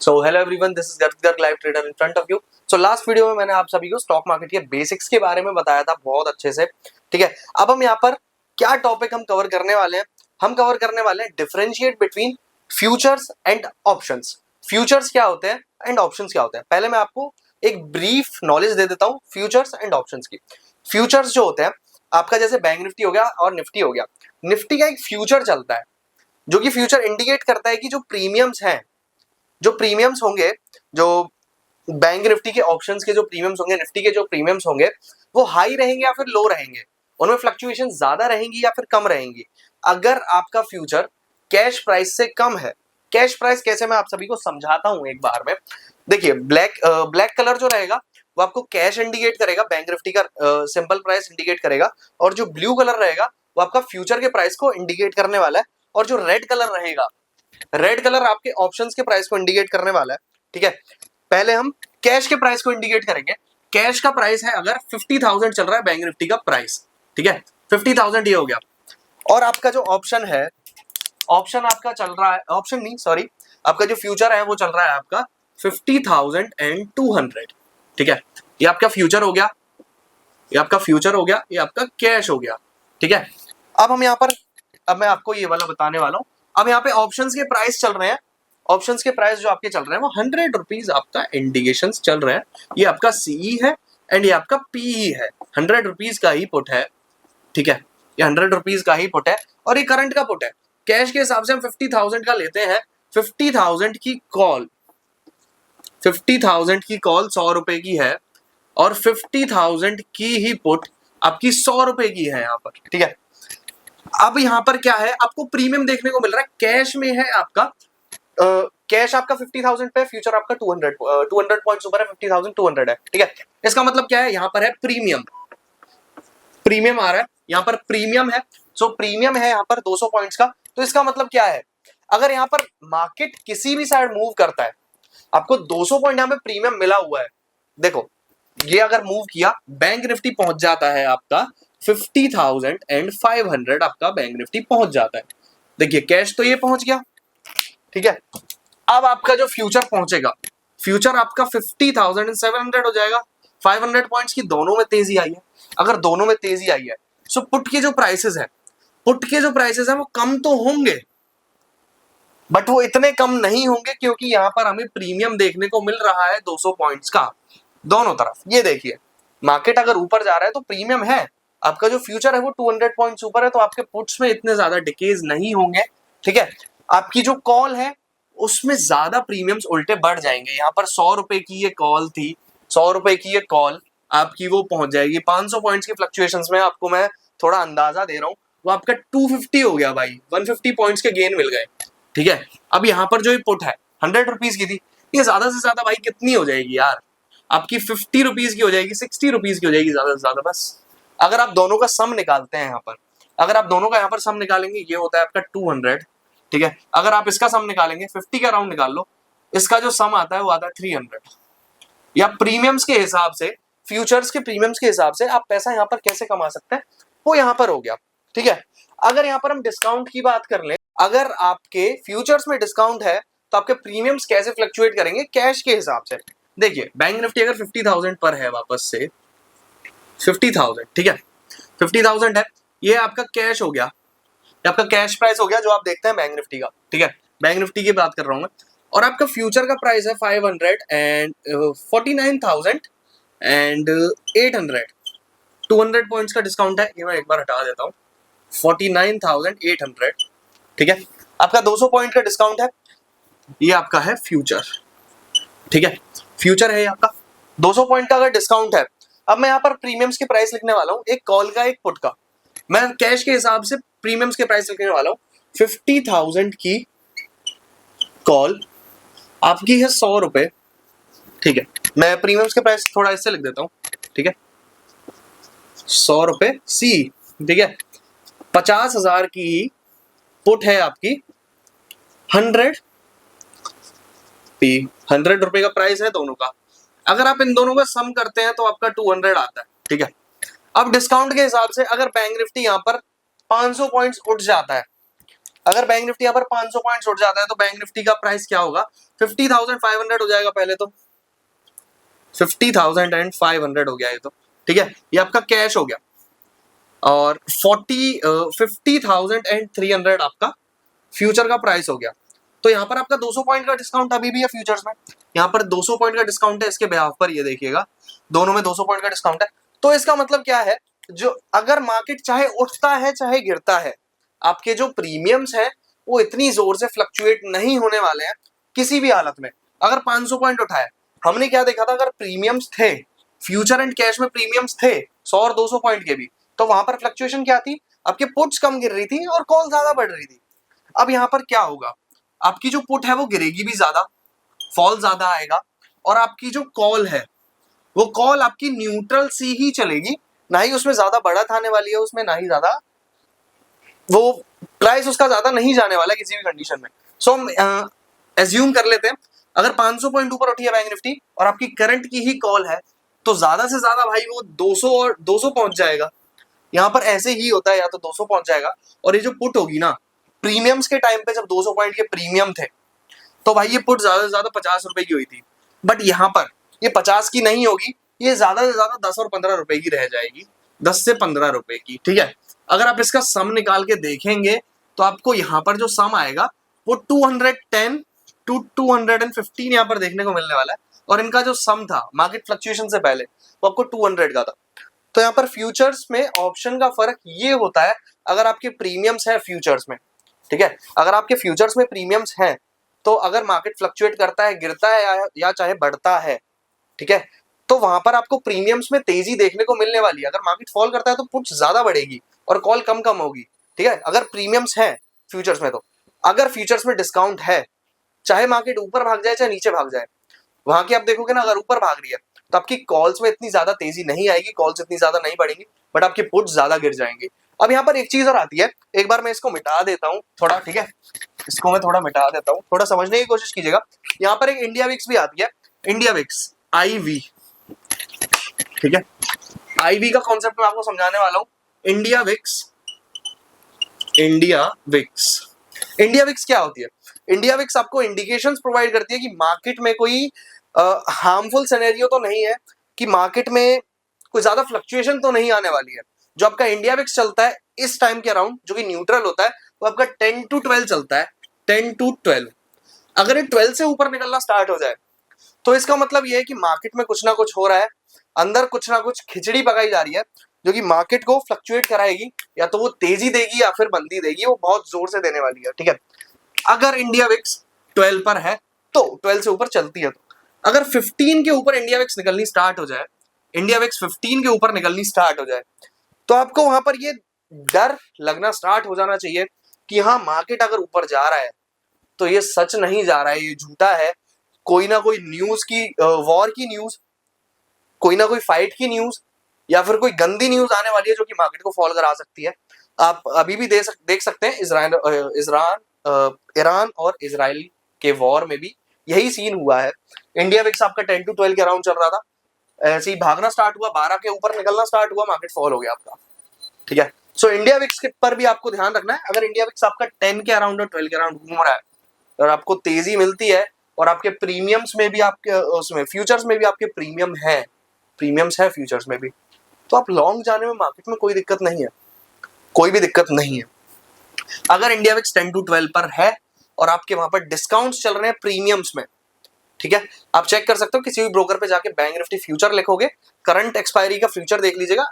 So hello everyone, this is Garg live trader in front of you. So last video में मैंने आप सभी को स्टॉक मार्केट के बेसिक्स के बारे में बताया था बहुत अच्छे से। ठीक है, अब हम यहाँ पर क्या टॉपिक हम कवर करने वाले हैं, हम कवर करने वाले हैं differentiate between futures and options. Futures क्या होते हैं एंड ऑप्शंस क्या होते हैं। पहले मैं आपको एक ब्रीफ नॉलेज दे देता हूँ फ्यूचर्स एंड ऑप्शंस की। फ्यूचर्स जो होते हैं आपका, जैसे बैंक निफ्टी हो गया और निफ्टी हो गया। निफ्टी का एक फ्यूचर चलता है जो कि फ्यूचर इंडिकेट करता है कि जो प्रीमियम्स हैं, जो प्रीमियम्स होंगे, जो बैंक निफ्टी के ऑप्शंस के जो प्रीमियम्स होंगे, निफ्टी के जो प्रीमियम्स होंगे, वो हाई रहेंगे या फिर लो रहेंगे, उनमें फ्लक्चुएशन ज्यादा रहेंगी या फिर कम रहेंगी। अगर आपका फ्यूचर कैश प्राइस से कम है, कैश प्राइस कैसे, मैं आप सभी को समझाता हूं एक बार में। देखिए, ब्लैक कलर जो रहेगा वो आपको कैश इंडिकेट करेगा, बैंक निफ्टी का सिंपल प्राइस इंडिकेट करेगा, और जो ब्लू कलर रहेगा वो आपका फ्यूचर के प्राइस को इंडिकेट करने वाला है, और जो रेड कलर रहेगा, रेड कलर आपके ऑप्शंस के प्राइस को इंडिकेट करने वाला है। ठीक है, पहले हम कैश के प्राइस को इंडिकेट करेंगे। कैश का प्राइस है अगर 50,000 चल रहा है बैंक निफ्टी का प्राइस, ठीक है, 50,000 ये हो गया। और आपका जो ऑप्शन है, ऑप्शन आपका चल रहा है, ऑप्शन नहीं सॉरी, आपका जो फ्यूचर है वो चल रहा है आपका 50,200। ठीक है, ये आपका फ्यूचर हो गया, ये आपका फ्यूचर हो गया, ये आपका कैश हो गया। ठीक है, अब हम यहाँ पर, अब मैं आपको ये वाला बताने वाला हूं। अब यहाँ पे ऑप्शंस के प्राइस चल रहे हैं, ऑप्शंस के प्राइस जो आपके चल रहे हैं वो 100 रुपीज आपका इंडिकेशन चल रहे हैं। ये आपका सीई है एंड ये आपका पीई है। 100 रुपीज का ही पुट है। ठीक है, ये 100 रुपीज का ही पुट है और ये करंट का पुट है। कैश के हिसाब से हम 50,000 का लेते हैं। 50,000 की कॉल, 50,000 की कॉल 100 रुपए की है और 50,000 की ही पुट आपकी 100 रुपए की है यहाँ पर। ठीक है, अब यहाँ पर क्या है, आपको प्रीमियम देखने को मिल रहा है। कैश में है आपका कैश आपका 50,000 पे, फ्यूचर आपका 200 पॉइंट्स ऊपर है, 50,200 है। ठीक है, इसका मतलब क्या है, यहाँ पर है प्रीमियम, प्रीमियम आ रहा है, यहाँ पर प्रीमियम है। सो प्रीमियम है यहाँ पर 200 पॉइंट्स का। तो इसका मतलब क्या है, अगर यहाँ पर मार्केट किसी भी साइड मूव करता है, आपको 200 पॉइंट यहाँ पे प्रीमियम मिला हुआ है। देखो, ये अगर मूव किया, बैंक निफ्टी पहुंच जाता है आपका 50,500, आपका बैंक निफ्टी पहुंच जाता है। देखिए, कैश तो ये पहुंच गया। ठीक है, अब आपका जो फ्यूचर पहुंचेगा, फ्यूचर आपका 50,700 हो जाएगा। 500 पॉइंट्स की दोनों में तेजी आई है। अगर दोनों में तेजी आई है, सो पुट के जो प्राइसेस है, पुट के जो प्राइसेस है वो कम तो होंगे, बट वो इतने कम नहीं होंगे क्योंकि यहाँ पर हमें प्रीमियम देखने को मिल रहा है 200 पॉइंट्स का दोनों तरफ। ये देखिए, मार्केट अगर ऊपर जा रहा है तो प्रीमियम है। आपका जो फ्यूचर है वो 200 पॉइंट्स ऊपर है, तो आपके पुट्स में इतने ज्यादा डिकेज नहीं होंगे। ठीक है, आपकी जो कॉल है उसमें ज्यादा प्रीमियम्स उल्टे बढ़ जाएंगे। यहाँ पर 100 रुपए की ये कॉल थी, 100 रुपए की ये कॉल आपकी वो पहुंच जाएगी 500 पॉइंट्स की फ्लक्चुएशंस में। आपको मैं थोड़ा अंदाजा दे रहा हूँ, वो आपका 250 हो गया भाई, 150 पॉइंट्स के गेन मिल गए। ठीक है, अब यहाँ पर जो ये पुट है 100 रुपीज की थी, ये ज्यादा से ज्यादा भाई कितनी हो जाएगी यार, आपकी 50 रुपीज की हो जाएगी, 60 रुपीज की हो जाएगी ज्यादा से ज्यादा। बस अगर आप दोनों का सम निकालते हैं यहाँ पर, अगर आप दोनों का यहाँ पर सम निकालेंगे, ये होता है आपका 200। ठीक है, अगर आप इसका सम निकालेंगे, 50 का राउंड निकाल लो, इसका जो सम आता है वो आता है 300। या प्रीमियम्स के हिसाब से, फ्यूचर्स के प्रीमियम्स के हिसाब से आप पैसा यहाँ पर कैसे कमा सकते हैं, वो यहाँ पर हो गया। ठीक है, अगर यहाँ पर हम डिस्काउंट की बात कर लें, अगर आपके फ्यूचर्स में डिस्काउंट है तो आपके प्रीमियम्स कैसे फ्लक्चुएट करेंगे, कैश के हिसाब से। देखिए, बैंक निफ्टी अगर 50,000 पर है, वापस से 50,000, ठीक है, 50,000 है, ये आपका कैश हो गया, ये आपका कैश प्राइस हो गया जो आप देखते हैं बैंक निफ्टी का। ठीक है, बैंक निफ्टी की बात कर रहा हूं मैं। और आपका फ्यूचर का प्राइस है 549,800, 200 पॉइंट्स का डिस्काउंट है, ये मैं एक बार हटा देता हूँ, 49,800। ठीक है, आपका 200 पॉइंट का डिस्काउंट है, ये आपका है फ्यूचर। ठीक है, फ्यूचर है आपका 200 पॉइंट का अगर डिस्काउंट है। अब मैं यहाँ पर प्रीमियम्स के प्राइस लिखने वाला हूँ, एक कॉल का एक पुट का। मैं कैश के हिसाब से प्रीमियम्स के प्राइस लिखने वाला हूँ। 50,000 की कॉल आपकी है 100 रुपए। ठीक है, मैं प्रीमियम्स के प्राइस थोड़ा इससे लिख देता हूँ। ठीक है, 100 रुपए सी। ठीक है, 50,000 की पुट है आपकी 100 पी, 100 रुपए का प्राइस है दोनों का। अगर आप इन दोनों का सम करते हैं तो आपका 200 आता है। ठीक है, अब डिस्काउंट के हिसाब से अगर बैंक निफ्टी यहाँ पर 500 पॉइंट्स उठ जाता है, अगर बैंक निफ्टी यहाँ पर 500 पॉइंट उठ जाता है तो बैंक निफ्टी का प्राइस क्या होगा, 50,500 हो जाएगा पहले तो, 50,500 हो गया ये तो, ठीक है। ये आपका कैश हो गया और 50,300 आपका फ्यूचर का प्राइस हो गया। तो यहाँ पर आपका 200 पॉइंट का डिस्काउंट अभी भी है फ्यूचर्स में, यहाँ पर 200 पॉइंट का डिस्काउंट है इसके बिहाफ पर, ये देखिएगा दोनों में 200 पॉइंट का डिस्काउंट है। तो इसका मतलब क्या है, जो अगर मार्केट चाहे उठता है चाहे गिरता है, आपके जो प्रीमियम्स हैं वो इतनी जोर से फ्लक्चुएट नहीं होने वाले हैं किसी भी हालत में। अगर 500 पॉइंट उठाए, हमने क्या देखा था, अगर प्रीमियम्स थे फ्यूचर एंड कैश में, प्रीमियम्स थे 100 और 200 पॉइंट के भी, तो वहां पर फ्लक्चुएशन क्या थी, आपके पुट्स कम गिर रही थी और कॉल ज्यादा बढ़ रही थी। अब यहाँ पर क्या होगा, आपकी जो पुट है वो गिरेगी भी ज्यादा, फॉल ज्यादा आएगा, और आपकी जो कॉल है वो कॉल आपकी न्यूट्रल सी ही चलेगी, ना ही उसमें ज्यादा बढ़त आने वाली है, उसमें ना ही ज्यादा वो प्राइस उसका ज्यादा नहीं जाने वाला है किसी भी कंडीशन में। सो हम एज्यूम कर लेते हैं अगर 500 पॉइंट ऊपर उठी है बैंक निफ्टी और आपकी करंट की ही कॉल है, तो ज्यादा से ज्यादा भाई वो 200 और 200 पहुंच जाएगा। यहाँ पर ऐसे ही होता है, या तो 200 पहुंच जाएगा, और ये जो पुट होगी ना, प्रीमियम्स के टाइम पे जब 200 पॉइंट के प्रीमियम थे तो भाई ये पुट ज्यादा से ज्यादा 50 रुपए की हुई थी, बट यहाँ पर ये 50 की नहीं होगी, ये ज्यादा से ज्यादा 10 और 15 रुपए की रह जाएगी, 10 से 15 रुपए की, ठीक है। अगर आप इसका सम निकाल के देखेंगे तो आपको यहाँ पर जो सम आएगा वो 210 टू 215 यहाँ पर देखने को मिलने वाला है, और इनका जो सम था मार्केट फ्लक्चुएशन से पहले वो आपको 200 का था। तो यहाँ पर फ्यूचर्स में ऑप्शन का फर्क ये होता है, अगर आपके प्रीमियम्स है फ्यूचर्स में, ठीक है, अगर आपके फ्यूचर्स में प्रीमियम्स हैं तो अगर मार्केट फ्लक्चुएट करता है, गिरता है या चाहे बढ़ता है, ठीक है, तो वहां पर आपको प्रीमियम्स में तेजी देखने को मिलने वाली है। अगर मार्केट फॉल करता है तो पुट ज्यादा बढ़ेगी और कॉल कम कम होगी, ठीक है, अगर प्रीमियम्स है फ्यूचर्स में। तो अगर फ्यूचर्स में डिस्काउंट है, चाहे मार्केट ऊपर भाग जाए चाहे नीचे भाग जाए, वहां की आप देखोगे ना, अगर ऊपर भाग रही है तो आपकी कॉल्स में इतनी ज्यादा तेजी नहीं आएगी, कॉल्स इतनी ज्यादा नहीं बढ़ेंगी, बट आपके पुट ज्यादा गिर जाएंगे। अब यहाँ पर एक चीज और आती है, एक बार मैं इसको मिटा देता हूँ थोड़ा, ठीक है, इसको मैं थोड़ा मिटा देता हूँ, थोड़ा समझने की कोशिश कीजिएगा। यहाँ पर एक इंडिया विक्स भी आती है, इंडिया विक्स IV, ठीक है, IV का कॉन्सेप्ट मैं आपको समझाने वाला हूँ। India VIX, India VIX, India VIX क्या होती है, इंडिया विक्स आपको इंडिकेशंस प्रोवाइड करती है कि मार्केट में कोई हार्मफुल सिनेरियो तो नहीं है, कि मार्केट में कोई ज्यादा फ्लक्चुएशन तो नहीं आने वाली है। जो आपका इंडिया विक्स चलता है इस टाइम के अराउंड, जो कि न्यूट्रल होता है, वो आपका 10 to 12 चलता है, 10 to 12। अगर ये 12 से ऊपर निकलना स्टार्ट हो जाए तो इसका मतलब ये है कि मार्केट में कुछ ना कुछ हो रहा है, अंदर कुछ ना कुछ खिचड़ी पकाई जा रही है, जो कि मार्केट को फ्लक्चुएट कराएगी, या तो वो तेजी देगी या फिर मंदी देगी, वो बहुत जोर से देने वाली है, ठीक है। अगर इंडिया विक्स 12 पर है तो 12 से ऊपर चलती है, तो अगर 15 के ऊपर इंडिया विक्स निकलनी स्टार्ट हो जाए, इंडिया विक्स 15 के ऊपर निकलनी स्टार्ट हो जाए, तो आपको वहां पर ये डर लगना स्टार्ट हो जाना चाहिए कि हाँ, मार्केट अगर ऊपर जा रहा है तो ये सच नहीं जा रहा है, ये झूठा है, कोई ना कोई न्यूज की, वॉर की न्यूज, कोई ना कोई फाइट की न्यूज, या फिर कोई गंदी न्यूज आने वाली है जो कि मार्केट को फॉल करा सकती है। आप अभी भी देख सकते हैं ईरान और इजराइल के वॉर में भी यही सीन हुआ है। इंडिया विक्स आपका 10 to 12 के अराउंड चल रहा था, ऐसे ही भागना स्टार्ट हुआ, 12 के ऊपर निकलना स्टार्ट हुआ, मार्केट फॉल हो गया आपका, ठीक है। सो इंडिया विक्स पर भी आपको ध्यान रखना है, अगर इंडिया विक्स आपका 10 के अराउंड और 12 के अराउंड घूम रहा है और आपको तेजी मिलती है, और आपके प्रीमियम्स में भी, आपके उसमें फ्यूचर्स में भी आपके प्रीमियम्स है फ्यूचर्स में भी, तो आप लॉन्ग जाने में मार्केट में कोई दिक्कत नहीं है, कोई भी दिक्कत नहीं है। अगर इंडिया विक्स 10 to 12 पर है और आपके वहां पर डिस्काउंट्स चल रहे हैं प्रीमियम्स में, ठीक है, आप चेक कर सकते हो, किसी भी ब्रोकर पे जाके बैंक निफ्टी फ्यूचर लिखोगे, करंट एक्सपायरी का फ्यूचर देख लीजिएगा,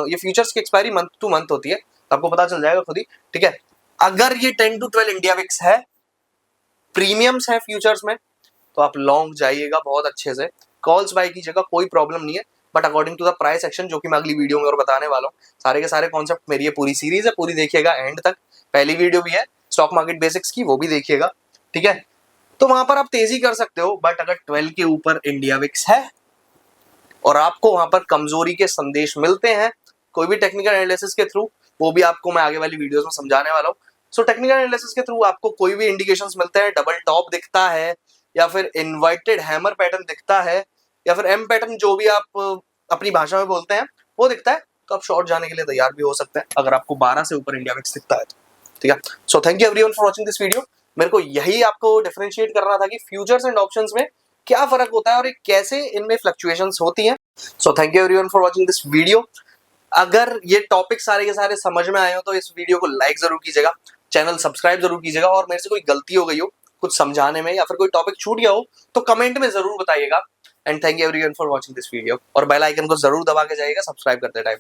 ये फ्यूचर्स की एक्सपायरी मंथ टू मंथ होती है, तो आपको पता चल जाएगा खुद ही, ठीक है। अगर ये 10 to 12 इंडिया विक्स है, प्रीमियम्स है फ्यूचर्स में, तो आप लॉन्ग जाइएगा बहुत अच्छे से, कॉल्स बाय कीजिएगा, कोई प्रॉब्लम नहीं है, but according to the price action, जो कि मैं अगली वीडियो में और बताने वाला हूँ। सारे के सारे कॉन्सेप्ट मेरी ये पूरी सीरीज है, पूरी देखिएगा एंड तक, पहली वीडियो भी है स्टॉक मार्केट बेसिक्स की, वो भी देखिएगा, ठीक है। तो वहां पर आप तेजी कर सकते हो, बट अगर 12 के ऊपर इंडिया विक्स है और आपको वहां पर कमजोरी के संदेश मिलते हैं कोई भी टेक्निकल एनालिसिस के थ्रू, वो भी आपको मैं आगे वाली वीडियोस में समझाने वाला हूँ। सो टेक्निकल एनालिसिस के थ्रू आपको कोई भी इंडिकेशंस मिलते हैं, डबल टॉप दिखता है, या फिर इन्वर्टेड हैमर पैटर्न दिखता है, या फिर एम पैटर्न, जो भी आप अपनी भाषा में बोलते हैं, वो दिखता है, तो आप शॉर्ट जाने के लिए तैयार भी हो सकते हैं, अगर आपको 12 से ऊपर इंडिया विक्स दिखता है तो। ठीक है। So thank you everyone for watching this video. मेरे को यही आपको डिफरेंशिएट करना था कि फ्यूचर्स एंड ऑप्शंस में क्या फर्क होता है और कैसे इनमें फ्लक्चुएशंस होती हैं। So thank you everyone for watching this video. अगर ये टॉपिक सारे के सारे समझ में आए हो तो इस वीडियो को लाइक जरूर कीजिएगा, चैनल सब्सक्राइब जरूर कीजिएगा, और मेरे से कोई गलती हो गई हो कुछ समझाने में या फिर कोई टॉपिक छूट गया हो तो कमेंट में जरूर बताइएगा। And thank you everyone for watching this video, और बेल आइकन को जरूर दबा के जाइएगा सब्सक्राइब करते टाइम।